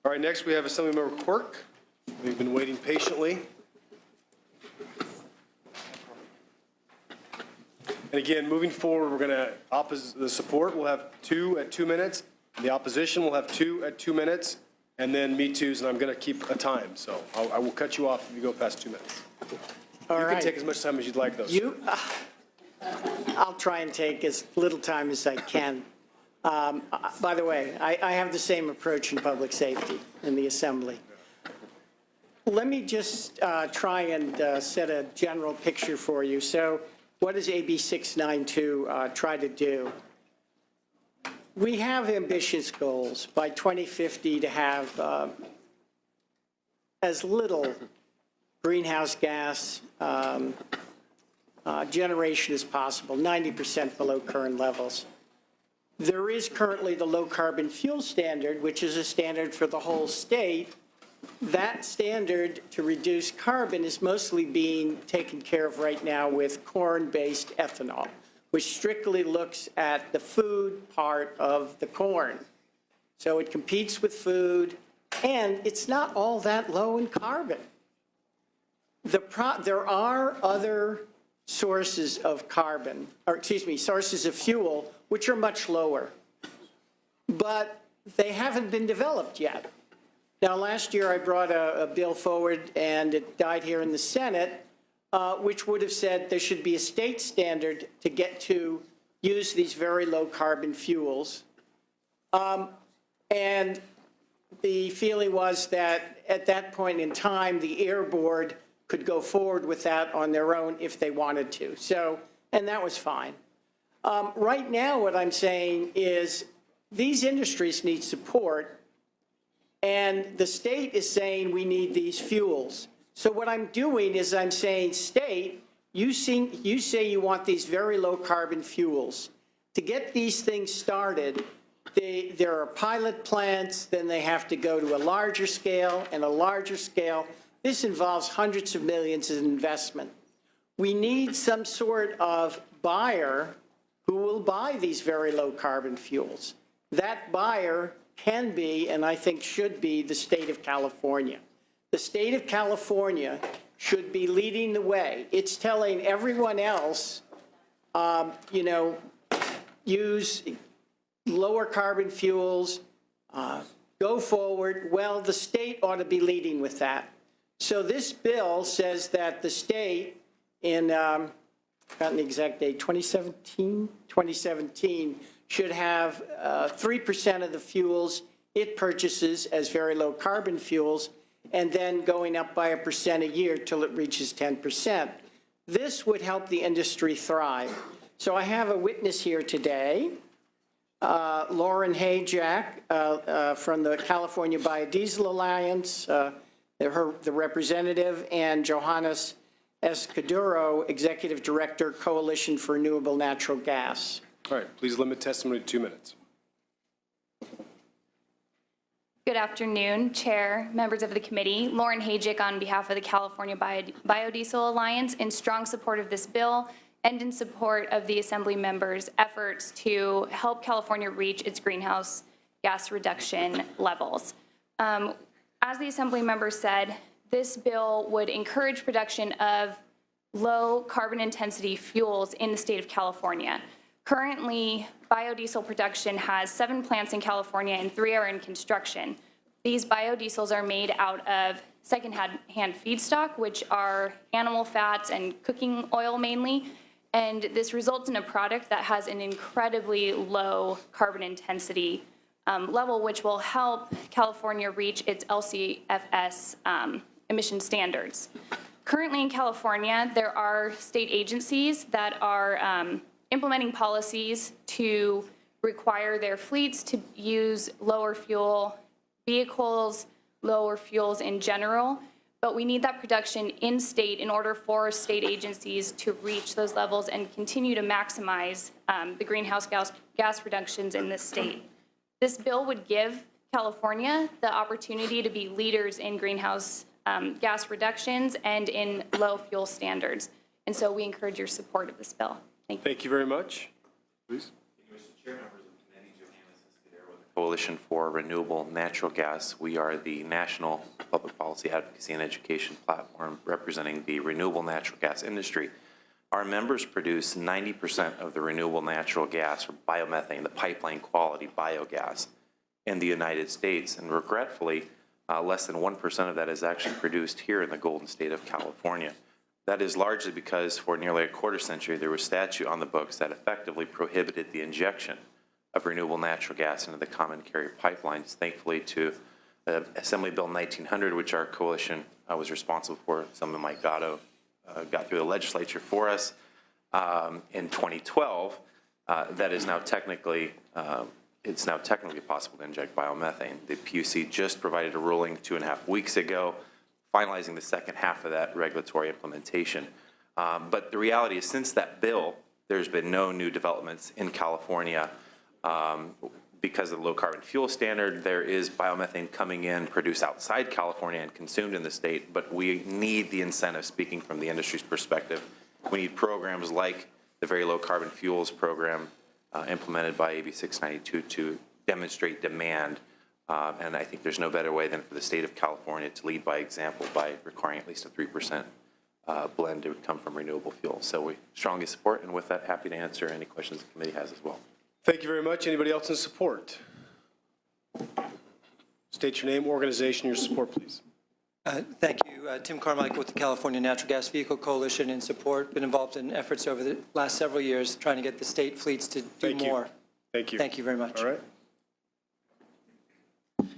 All right, next we have Assemblymember Quirk. We've been waiting patiently. And again, moving forward, we're going to, the support will have 2 at 2 minutes. The opposition will have 2 at 2 minutes. And then me too's, and I'm going to keep a time. So I will cut you off if you go past 2 minminutes. All you right. can take as much time as you'd like, though. I'll try and take as little time as I can. By the way, I have the same approach in public safety in the Assembly. Let me just try and set a general picture for you. So what does AB 692 try to do? We have ambitious goals by 2050 to have as little greenhouse gas generation as possible, 90% below current levels. There is currently the low carbon fuel standard, which is a standard for the whole state. That standard to reduce carbon is mostly being taken care of right now with corn-based ethanol, which strictly looks at the food part of the corn. So it competes with food, and it's not all that low in carbon. There are other sources of carbon, or excuse me, sources of fuel, which are much lower, but they haven't been developed yet. Now, last year I brought a bill forward, and it died here in the Senate, which would have said there should be a state standard to get to use these very low carbon fuels. And the feeling was that at that point in time, the Air Board could go forward with that on their own if they wanted to. So, and that was fine. Right now, what I'm saying is these industries need support, and the state is saying we need these fuels. So what I'm doing is I'm saying, state, you say you want these very low carbon fuels. To get these things started, there are pilot plants, then they have to go to a larger scale and a larger scale. This involves hundreds of millions in investment. We need some sort of buyer who will buy these very low carbon fuels. That buyer can be, and I think should be, the state of California. The state of California should be leading the way. It's telling everyone else, you know, use lower carbon fuels, go forward. Well, the state ought to be leading with that. So this bill says that the state in, forgotten the exact date, 2017, should have 3% of the fuels it purchases as very low carbon fuels, and then going up by 1% a year till it reaches 10%. This would help the industry thrive. So I have a witness here today, Lauren Hayjack from the California Biodiesel Alliance, the representative, and Johannes Escudero, Executive Director, Coalition for Renewable Natural Gas. All right, please limit testimony to 2 minutes. Good afternoon, Chair, members of the committee. Lauren Hayjick on behalf of the California Biodiesel Alliance, in strong support of this bill and in support of the Assembly members' efforts to help California reach its greenhouse gas reduction levels. As the Assembly member said, this bill would encourage production of low carbon intensity fuels in the state of California. Currently, biodiesel production has 7 plants in California and 3 are in construction. These biodiesels are made out of second-hand feedstock, which are animal fats and cooking oil mainly, and this results in a product that has an incredibly low carbon intensity level, which will help California reach its LCFS emission standards. Currently in California, there are state agencies that are implementing policies to require their fleets to use lower fuel vehicles, lower fuels in general, but we need that production in state in order for state agencies to reach those levels and continue to maximize the greenhouse gas reductions in this state. This bill would give California the opportunity to be leaders in greenhouse gas reductions and in low fuel standards. And so we encourage your support of this bill. Thank you. Thank you very much. Please. Mr. Chair, members of the committee, Johannes Escudero with the Coalition for Renewable Natural Gas. We are the national public policy advocacy and education platform representing the renewable natural gas industry. Our members produce 90% of the renewable natural gas, or biomethane, the pipeline quality biogas, in the United States. And regretfully, less than 1% of that is actually produced here in the golden state of California. That is largely because for nearly a quarter century, there was statute on the books that effectively prohibited the injection of renewable natural gas into the common carrier pipelines. Thankfully to Assembly Bill 1900, which our coalition was responsible for, Assemblyman Mike Gatto got through the legislature for us in 2012, that is now technically, it's now technically possible to inject biomethane. The PUC just provided a ruling 2.5 weeks ago, finalizing the second half of that regulatory implementation. But the reality is, since that bill, there's been no new developments in California. Because of the low carbon fuel standard, there is biomethane coming in, produced outside California and consumed in the state, but we need the incentive, speaking from the industry's perspective. We need programs like the Very Low Carbon Fuels program implemented by AB 692 to demonstrate demand. And I think there's no better way than for the state of California to lead by example by requiring at least a 3% blend to come from renewable fuels. So we strongly support, and with that, happy to answer any questions the committee has as well. Thank you very much. Anybody else in support? State your name, organization, your support, please. Thank you. Tim Carmichael with the California Natural Gas Vehicle Coalition in support. Been involved in efforts over the last several years trying to get the state fleets to do more. Thank you. Thank you very much. All right.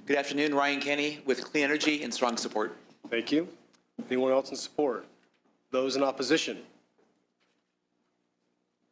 Good afternoon, Ryan Kenny with Clean Energy in strong support. Thank you. Anyone else in support? Those in opposition?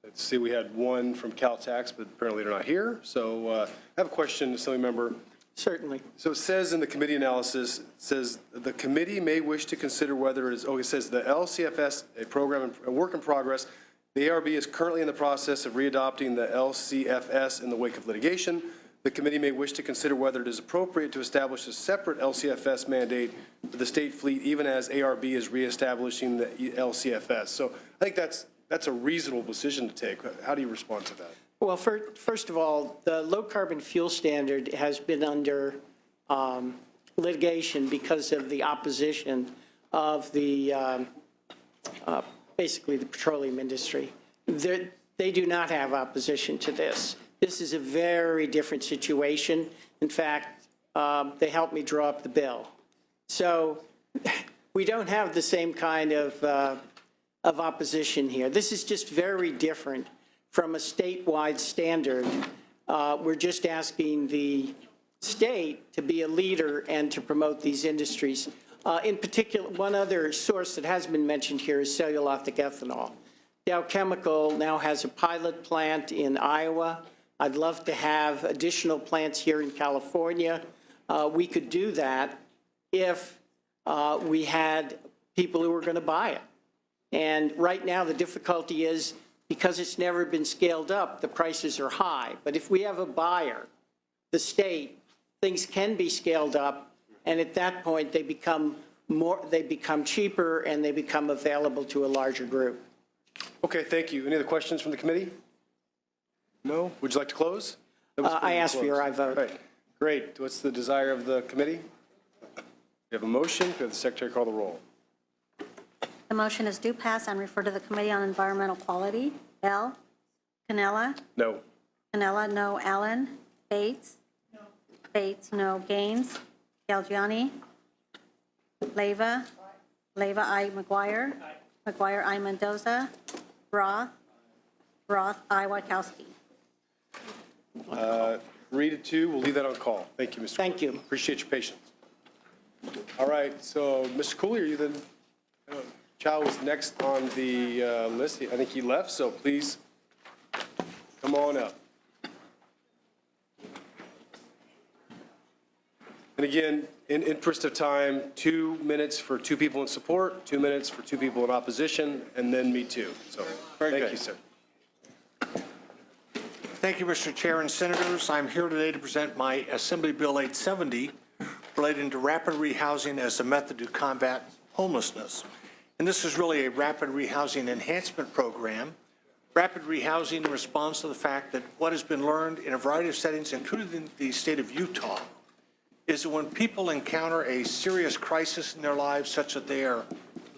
Let's see, we had one from Caltax, but apparently they're not here. So I have a question, Assembly Member. Certainly. So it says in the committee analysis, it says the committee may wish to consider whether it is, it says the LCFS, a program, a work in progress. The ARB is currently in the process of readopting the LCFS in the wake of litigation. The committee may wish to consider whether it is appropriate to establish a separate LCFS mandate for the state fleet, even as ARB is reestablishing the LCFS. So I think that's a reasonable decision to take. How do you respond to that? Well, first of all, the low carbon fuel standard has been under litigation because of the opposition of the basically the petroleum industry. They do not have opposition to this. This is a very different situation. In fact, they helped me draw up the bill. So we don't have the same kind of opposition here. This is just very different from a statewide standard. We're just asking the state to be a leader and to promote these industries. In particular, one other source that has been mentioned here is cellulosic ethanol. Dow Chemical now has a pilot plant in Iowa. I'd love to have additional plants here in California. We could do that if we had people who were going to buy it. And right now, the difficulty is because it's never been scaled up, the prices are high. But if we have a buyer, the state, things can be scaled up, and at that point, they become cheaper and they become available to a larger group. Okay, thank you. Any other questions from the committee? No? Would you like to close? I ask for your I vote. All right. Great. What's the desire of the committee? We have a motion. Could have the secretary call the roll? The motion is do pass and refer to the Committee on Environmental Quality. Bell? Canella? No. Canella, no. Allen? Bates? No. Bates, no. Gaines? Galgiani? Leyva? Leyva, I. McGuire? McGuire, I. Mendoza? Roth? Roth, I. Wachowski. 3 to 2. We'll leave that on call. Thank you, Mr. Thank Clerk. you. Appreciate your patience. All right. So, Mr. Cooley, are you then? Chow is next on the list. I think he left, so please come on up. And again, in interest of time, 2 minutes for 2 people in support, 2 minutes for 2 people in opposition, and then me too. So thank you, sir. Thank you, Mr. Chair and Senators. I'm here today to present my Assembly Bill 870 relating to rapid rehousing as a method to combat homelessness. And this is really a rapid rehousing enhancement program rapid rehousing in response to the fact that what has been learned in a variety of settings, including in the state of Utah, is that when people encounter a serious crisis in their lives such that they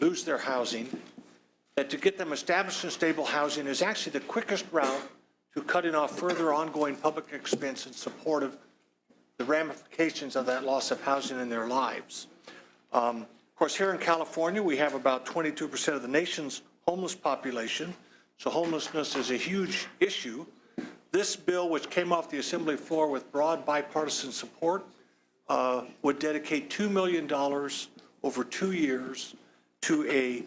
lose their housing, that to get them established in stable housing is actually the quickest route to cutting off further ongoing public expense in support of the ramifications of that loss of housing in their lives. Of course, here in California, we have about 22% of the nation's homeless population, so homelessness is a huge issue. This bill, which came off the Assembly floor with broad bipartisan support, would dedicate $2 million over 2 years to a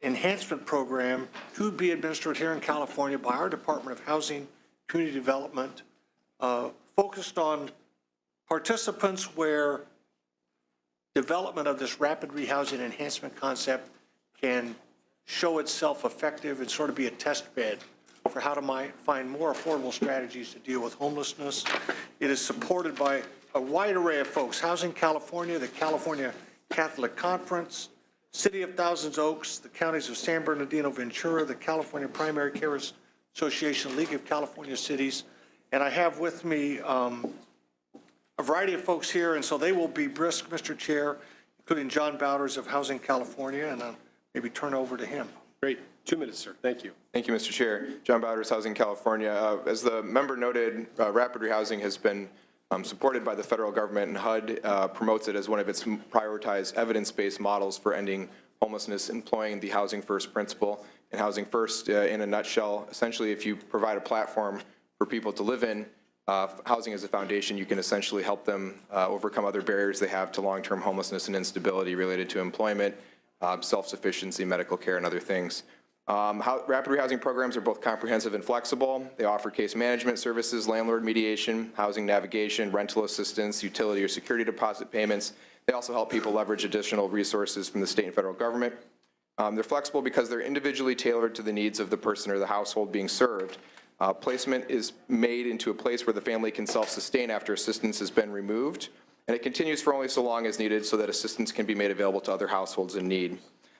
enhancement program to be administered here in California by our Department of Housing, Community Development, focused on participants where development of this rapid rehousing enhancement concept can show itself effective and sort of be a test bed for how to find more affordable strategies to deal with homelessness. It is supported by a wide array of folks: Housing California, the California Catholic Conference, City of Thousands Oaks, the counties of San Bernardino, Ventura, the California Primary Care Association, League of California Cities, and I have with me a variety of folks here, and so they will be brisk, Mr. Chair, including John Bowders of Housing California, and I'll maybe turn over to him. Great. 2 minutes, sir. Thank you. Thank you, Mr. Chair. John Bowders, Housing California. As the member noted, rapid rehousing has been supported by the federal government, and HUD promotes it as one of its prioritized evidence-based models for ending homelessness, employing the Housing First principle. And Housing First, in a nutshell, essentially, if you provide a platform for people to live in, housing as a foundation, you can essentially help them overcome other barriers they have to long-term homelessness and instability related to employment, self-sufficiency, medical care, and other things. Rapid rehousing programs are both comprehensive and flexible. They offer case management services, landlord mediation, housing navigation, rental assistance, utility or security deposit payments. They also help people leverage additional resources from the state and federal government. They're flexible because they're individually tailored to the needs of the person or the household being served. Placement is made into a place where the family can self-sustain after assistance has been removed, and it continues for only so long as needed so that assistance can be made available to other households in need.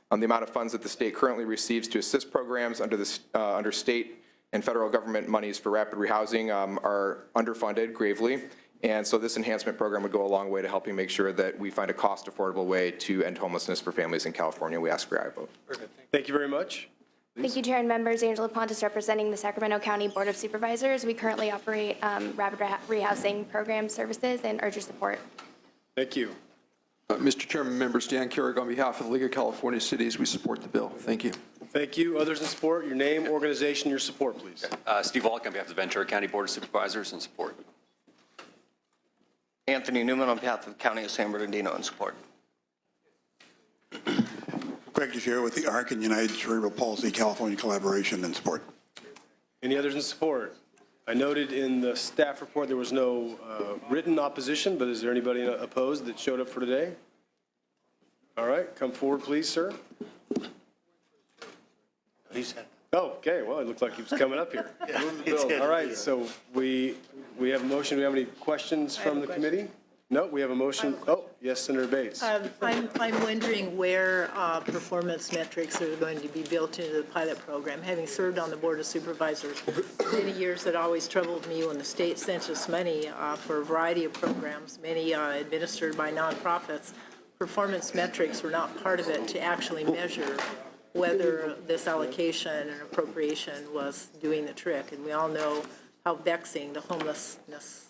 The amount of funds that the state currently receives to assist programs under state and federal government monies for rapid rehousing are underfunded gravely, and so this enhancement program would go a long way to helping make sure that we find a cost-affordable way to end homelessness for families in California. We ask for your aye vote. Thank you very much. Thank you, Chair and members. Angela Pontus representing the Sacramento County Board of Supervisors. We currently operate rapid rehousing program services and urge your support. Thank you. Mr. Chairman, members, Dan Carrick on behalf of the League of California Cities, we support the bill. Thank you. Thank you. Others in support, your name, organization, your support, please. Steve Wallach on behalf of the Ventura County Board of Supervisors in support. Anthony Newman on behalf of the County of San Bernardino in support. Greg DeShare with the ARC and United Cerebral Palsy California Collaboration in support. Any others in support? I noted in the staff report there was no written opposition, but is there anybody opposed that showed up for today? All right, come forward, please, sir. Oh, okay, well, it looked like he was coming up here. All right, so we have a motion. Do we have any questions from the committee? No, we have a motion. Oh, yes, Senator Bates. I'm wondering where performance metrics are going to be built into the pilot program. Having served on the Board of Supervisors for many years, it always troubled me when the state sent us money for a variety of programs, many administered by nonprofits. Performance metrics were not part of it to actually measure whether this allocation and appropriation was doing the trick. And we all know how vexing the homelessness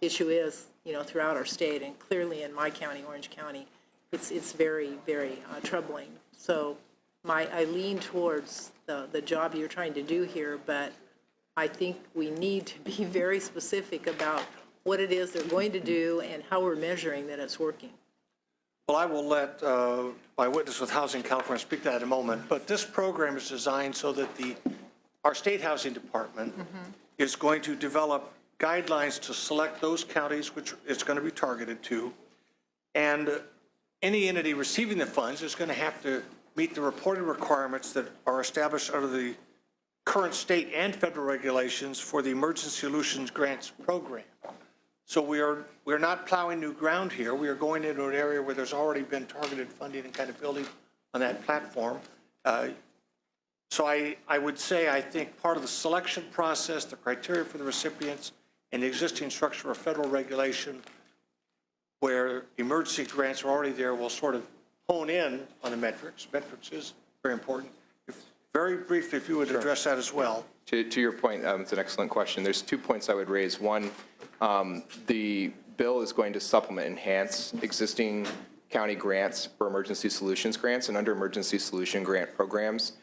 issue is, throughout our state, and clearly in my county, Orange County, it's very, very troubling. So I lean towards the job you're trying to do here, but I think we need to be very specific about what it is they're going to do and how we're measuring that it's working. Well, I will let my witness with Housing California speak to that in a moment, but this program is designed so that our state housing department is going to develop guidelines to select those counties which it's going to be targeted to, and any entity receiving the funds is going to have to meet the reporting requirements that are established under the current state and federal regulations for the Emergency Solutions Grants Program. So we're not plowing new ground here. We are going into an area where there's already been targeted funding and kind of building on that platform. So I would say, I think part of the selection process, the criteria for the recipients, and the existing structure of federal regulation where emergency grants are already there will sort of hone in on the metrics. Metrics is very important. Very briefly, if you would address that as well. To your point, it's an excellent question. There's 2 points I would raise. One, the bill is going to supplement, enhance existing county grants for emergency solutions grants, and under emergency solution grant programs,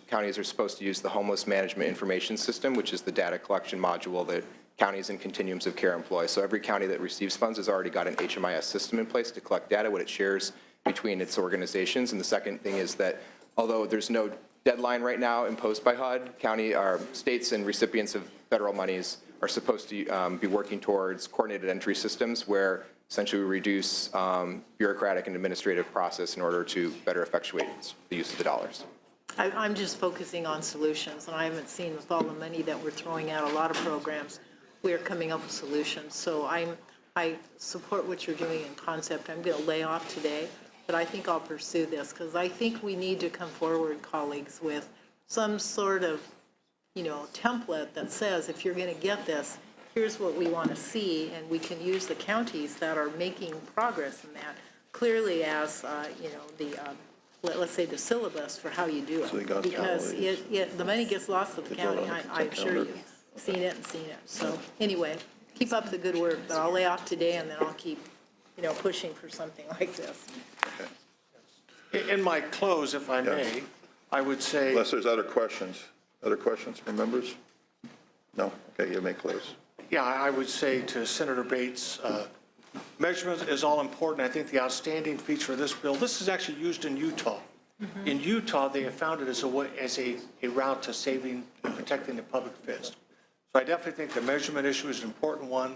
counties are supposed to use the Homeless Management Information System, which is the data collection module that counties and continuums of care employ. So every county that receives funds has already got an HMIS system in place to collect data, what it shares between its organizations. And the second thing is that although there's no deadline right now imposed by HUD, states and recipients of federal monies are supposed to be working towards coordinated entry systems where essentially we reduce bureaucratic and administrative process in order to better effectuate the use of the dollars. I'm just focusing on solutions, and I haven't seen with all the money that we're throwing out a lot of programs, we are coming up with solutions. So I support what you're doing in concept. I'm going to lay off today, but I think I'll pursue this because I think we need to come forward, colleagues, with some sort of, template that says if you're going to get this, here's what we want to see, and we can use the counties that are making progress in that clearly as, let's say the syllabus for how you do it. Because the money gets lost at the county, I assure you. Seen it. So anyway, keep up the good work, but I'll lay off today and then I'll keep, pushing for something like this. In my close, if I may, I would say. Unless there's other questions. Other questions from members? No? Okay, you may close. Yeah, I would say to Senator Bates, measurement is all important. I think the outstanding feature of this bill, this is actually used in Utah. Mm-hmm. In Utah, they have found it as a route to saving and protecting the public fist. So I definitely think the measurement issue is an important one,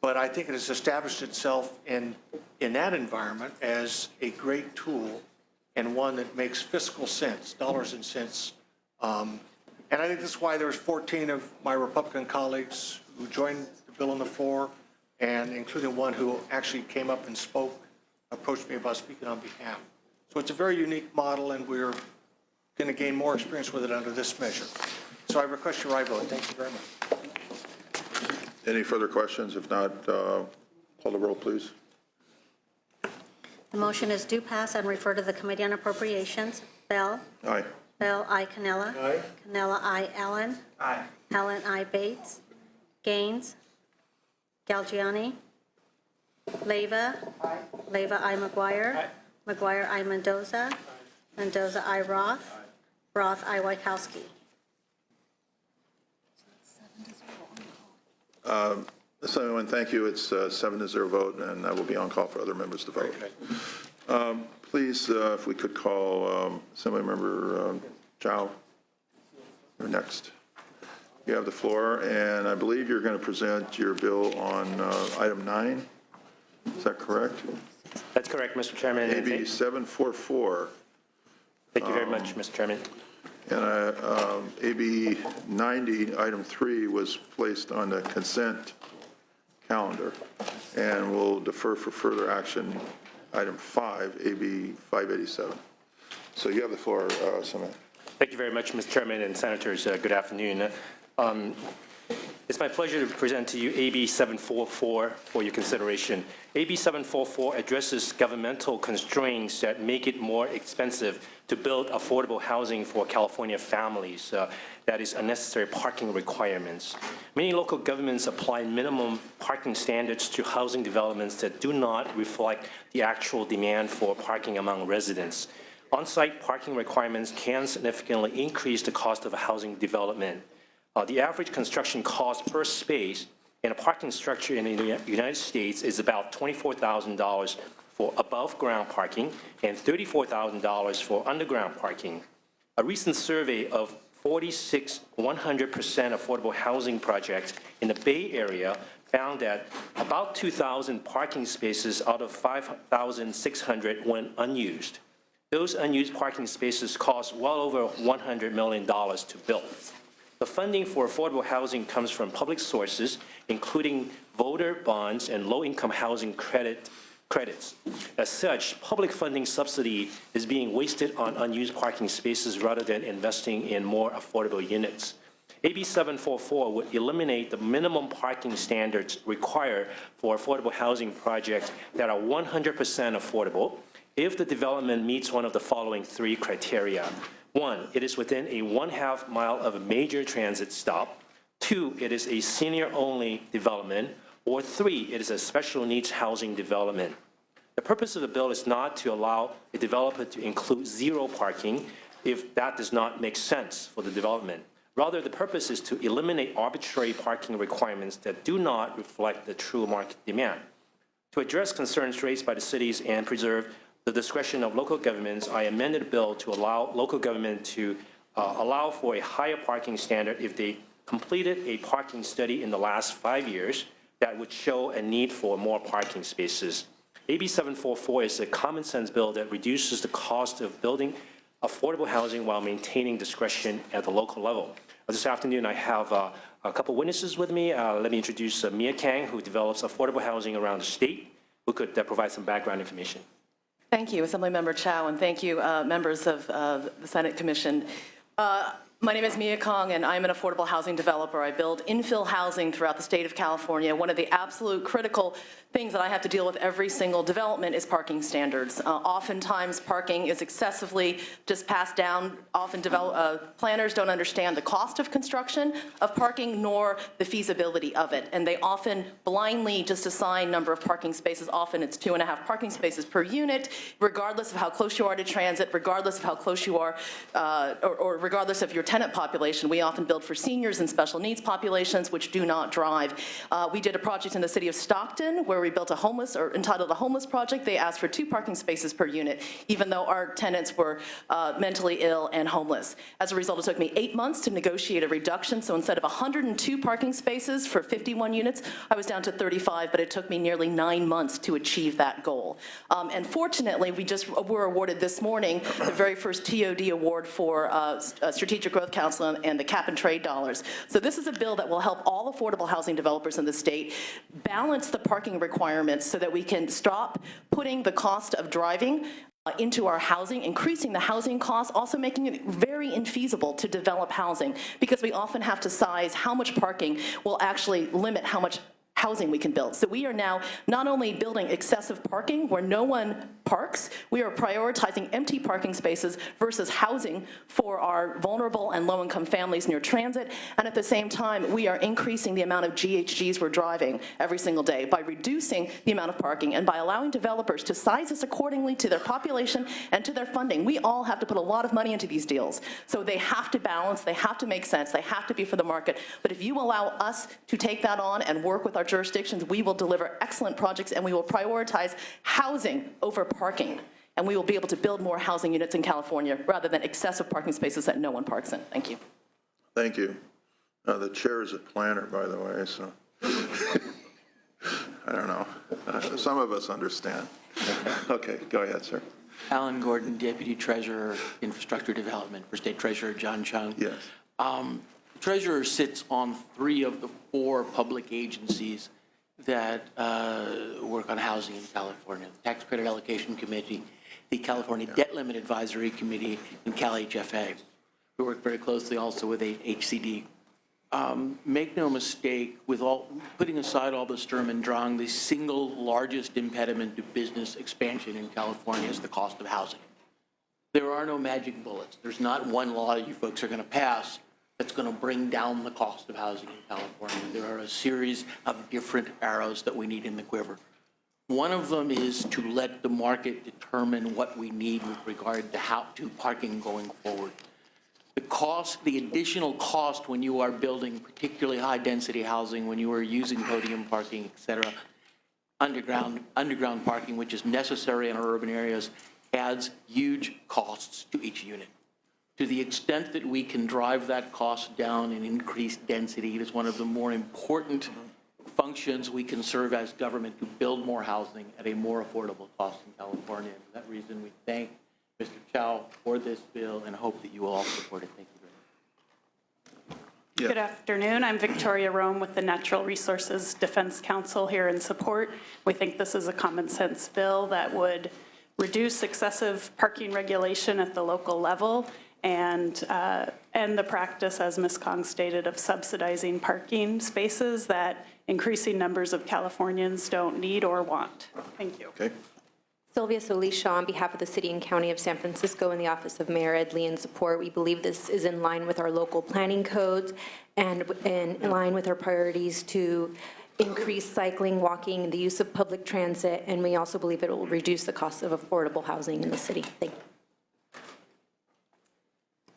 but I think it has established itself in that environment as a great tool and one that makes fiscal sense, dollars and cents. And I think that's why there's 14 of my Republican colleagues who joined the bill on the floor, and including one who actually came up and approached me about speaking on behalf. So it's a very unique model, and we're going to gain more experience with it under this measure. So I request your aye vote. Thank you very much. Any further questions? If not, call the roll, please. The motion is due pass and refer to the Committee on Appropriations. Bell? Aye. Bell, I. Cannella. Aye. Cannella, I. Allen. Aye. Allen, I. Bates. Gaines. Galgiani. Leyva. Aye. Leyva, I. McGuire. Aye. McGuire, I. Mendoza. Mendoza, I. Roth. Roth, I. Wachowski. Senator, thank you. It's 7-0 vote, and I will be on call for other members to vote. Please, if we could call Assemblymember Zhao. You're next. You have the floor, and I believe you're going to present your bill on item 9. Is that correct? That's correct, Mr. Chairman. AB 744. Thank you very much, Mr. Chairman. And AB 90, item 3, was placed on the consent calendar, and will defer for further action, item 5, AB 587. So you have the floor, Senator. Thank you very much, Mr. Chairman and Senators. Good afternoon. It's my pleasure to present to you AB 744 for your consideration. AB 744 addresses governmental constraints that make it more expensive to build affordable housing for California families. That is unnecessary parking requirements. Many local governments apply minimum parking standards to housing developments that do not reflect the actual demand for parking among residents. On-site parking requirements can significantly increase the cost of a housing development. The average construction cost per space in a parking structure in the United States is about $24,000 for above-ground parking and $34,000 for underground parking. A recent survey of 46 100% affordable housing projects in the Bay Area found that about 2,000 parking spaces out of 5,600 went unused. Those unused parking spaces cost well over $100 million to build. The funding for affordable housing comes from public sources, including voter bonds and low-income housing credit credits. As such, public funding subsidy is being wasted on unused parking spaces rather than investing in more affordable units. AB 744 would eliminate the minimum parking standards required for affordable housing projects that are 100% affordable if the development meets one of the following three criteria. 1, it is within a 1/2 mile of a major transit stop. 2, it is a senior-only development. Or 3, it is a special needs housing development. The purpose of the bill is not to allow a developer to include zero parking if that does not make sense for the development. Rather, the purpose is to eliminate arbitrary parking requirements that do not reflect the true market demand. To address concerns raised by the cities and preserve the discretion of local governments, I amended the bill to allow local government to allow for a higher parking standard if they completed a parking study in the last 5 years that would show a need for more parking spaces. AB 744 is a common sense bill that reduces the cost of building affordable housing while maintaining discretion at the local level. This afternoon, I have a couple witnesses with me. Let me introduce Mia Kang, who develops affordable housing around the state, who could provide some background information. Thank you, Assemblymember Chow, and thank you, members of the Senate Commission. My name is Mia Kong, and I'm an affordable housing developer. I build infill housing throughout the state of California. One of the absolute critical things that I have to deal with every single development is parking standards. Oftentimes, parking is excessively just passed down. Often, planners don't understand the cost of construction of parking nor the feasibility of it, and they often blindly just assign number of parking spaces. Often, it's 2.5 parking spaces per unit, regardless of how close you are to transit, regardless of how close you are, or regardless of your tenant population. We often build for seniors and special needs populations which do not drive. We did a project in the city of Stockton where we built entitled a homeless project. They asked for 2 parking spaces per unit, even though our tenants were mentally ill and homeless. As a result, it took me 8 months to negotiate a reduction. So instead of 102 parking spaces for 51 units, I was down to 35, but it took me nearly 9 months to achieve that goal. And fortunately, we just were awarded this morning the very first TOD award for Strategic Growth Council and the cap and trade dollars. So this is a bill that will help all affordable housing developers in the state balance the parking requirements so that we can stop putting the cost of driving into our housing, increasing the housing costs, also making it very infeasible to develop housing because we often have to size how much parking will actually limit how much housing we can build. So we are now not only building excessive parking where no one parks, we are prioritizing empty parking spaces versus housing for our vulnerable and low-income families near transit. And at the same time, we are increasing the amount of GHGs we're driving every single day by reducing the amount of parking and by allowing developers to size this accordingly to their population and to their funding. We all have to put a lot of money into these deals. So they have to balance, they have to make sense, they have to be for the market. But if you allow us to take that on and work with our jurisdictions, we will deliver excellent projects and we will prioritize housing over parking. And we will be able to build more housing units in California rather than excessive parking spaces that no one parks in. Thank you. Thank you. The chair is a planner, by the way, so I don't know. Some of us understand. Okay, go ahead, sir. Alan Gordon, Deputy Treasurer, Infrastructure Development for State Treasurer John Chung. Yes. Treasurer sits on 3 of the 4 public agencies that work on housing in California: the Tax Credit Allocation Committee, the California Debt Limit Advisory Committee, and CalHFA. We work very closely also with HCD. Make no mistake, with putting aside all the Sturm and Drang, the single largest impediment to business expansion in California is the cost of housing. There are no magic bullets. There's not one law you folks are going to pass that's going to bring down the cost of housing in California. There are a series of different arrows that we need in the quiver. One of them is to let the market determine what we need with regard to parking going forward. The additional cost when you are building particularly high-density housing, when you are using podium parking, et cetera, underground parking, which is necessary in our urban areas, adds huge costs to each unit. To the extent that we can drive that cost down and increase density, it is one of the more important functions we can serve as government to build more housing at a more affordable cost in California. And for that reason, we thank Mr. Chow for this bill and hope that you will all support it. Thank you very Yeah. Good afternoon. I'm Victoria Rome with the Natural Resources Defense Council here in support. We think this is a common sense bill that would reduce excessive parking regulation at the local level and end the practice, as Ms. Kong stated, of subsidizing parking spaces that increasing numbers of Californians don't need or want. Thank you. Okay. Sylvia Solisha on behalf of the City and County of San Francisco in the Office of Mayor Ed Lee in support. We believe this is in line with our local planning codes and in line with our priorities to increase cycling, walking, and the use of public transit, and we also believe it will reduce the cost of affordable housing in the city. Thank you.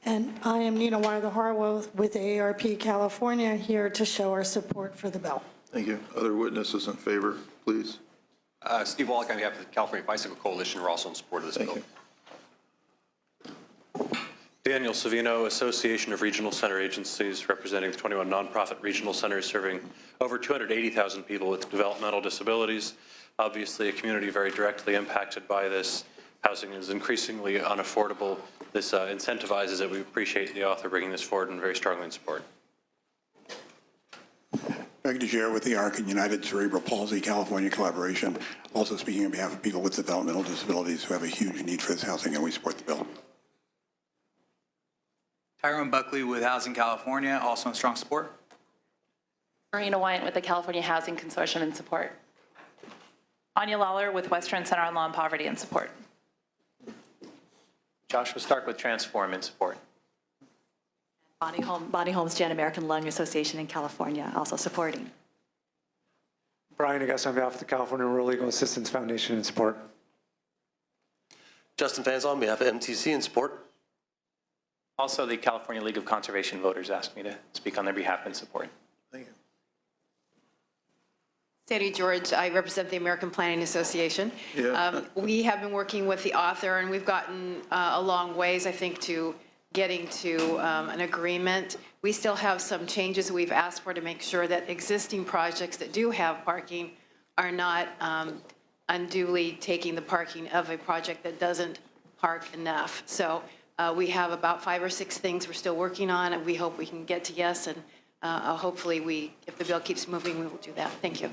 And I am Nina Wyler with AARP California, here to show our support for the bill. Thank you. Other witnesses in favor, please. Steve Wallach on behalf of the California Bicycle Coalition. We're also in support of this bill. Daniel Savino, Association of Regional Center Agencies, representing 21 nonprofit regional centers serving over 280,000 people with developmental disabilities. Obviously, a community very directly impacted by this. Housing is increasingly unaffordable. This incentivizes it. We appreciate the author bringing this forward and very strongly in support. Greg DeGere with the ARC and United Cerebral Palsy California Collaboration, also speaking on behalf of people with developmental disabilities who have a huge need for this housing, and we support the bill. Tyrone Buckley with Housing California, also in strong support. Marina Wyant with the California Housing Consortium in support. Anya Lawler with Western Center on Law and Poverty in support. Joshua Stark with Transform in support. Bonnie Holmes, Jan American Lung Association in California, also supporting. Brian Aguirre on behalf of the California Rural Legal Assistance Foundation in support. Justin Fanzel on behalf of MTC in support. Also, the California League of Conservation Voters asked me to speak on their behalf in support. Thank you. Sandy George, I represent the American Planning Association. Yeah. We have been working with the author, and we've gotten a long ways, I think, to getting to an agreement. We still have some changes we've asked for to make sure that existing projects that do have parking are not unduly taking the parking of a project that doesn't park enough. So we have about 5 or 6 things we're still working on, and we hope we can get to yes, and hopefully if the bill keeps moving, we will do that. Thank you.